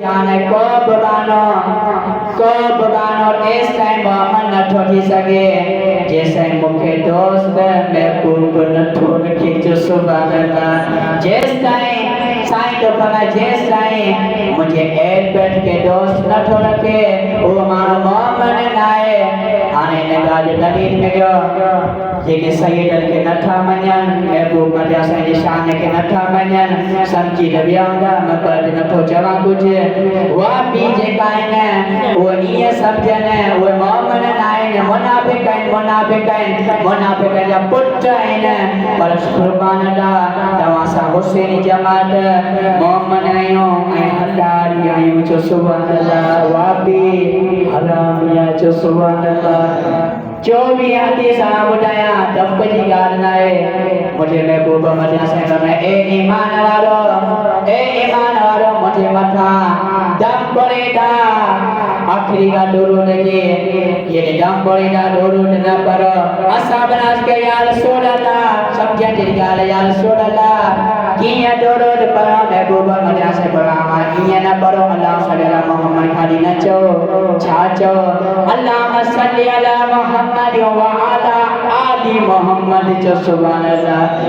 जाने को बगानो इस टाइम मोहम्मद न ठोकी सके जैसे मुखे दोस्त महबूब न ठोक खींचो सुभान अल्लाह जिस टाइम साईं तो फला जिस टाइम मुझे एक बैठ के दोस्त न ठोके वो मानो मोहम्मद नाए आने लगा जो दलील में जो जेके सैयद के नथा मञन महबूब मजा साईं शान के नथा मञन समझी दबियांगा मकर नथो चवा कुछ वापी जेका आहिनि उहे ईअं सम्झनि उहे मोहम्मद न आहिनि मुनाफ़िक़ जा पुट आहिनि पर क़ुर्बान अल्लाह तव्हां सां हुसैन जमात मोहम्मद आहियूं ऐं हक़दारी आहियूं चो सुभान अल्लाह वापी हरामिया चो सुभान अल्लाह 24 हदीस ॿुधायां दफ़ जी ॻाल्हि न आहे मुंहिंजे महबूब मदिना साईं में ए ईमान वारो मुंहिंजे मथां दम पड़ेगा आखिरी का दुरूद के ये दम पड़ेगा दुरूद न पढ़ो असाब नाज के या रसूल अल्लाह समझे तेरी गाल या रसूल अल्लाह किया दुरूद पढ़ो महबूब मदिना से पढ़ावा ये न पढ़ो अल्लाह सल्लल्लाहु मोहम्मद खाली न चो छा चो अल्लाह सल्ली अला मोहम्मद व अला आलि मोहम्मद चो सुभान अल्लाह।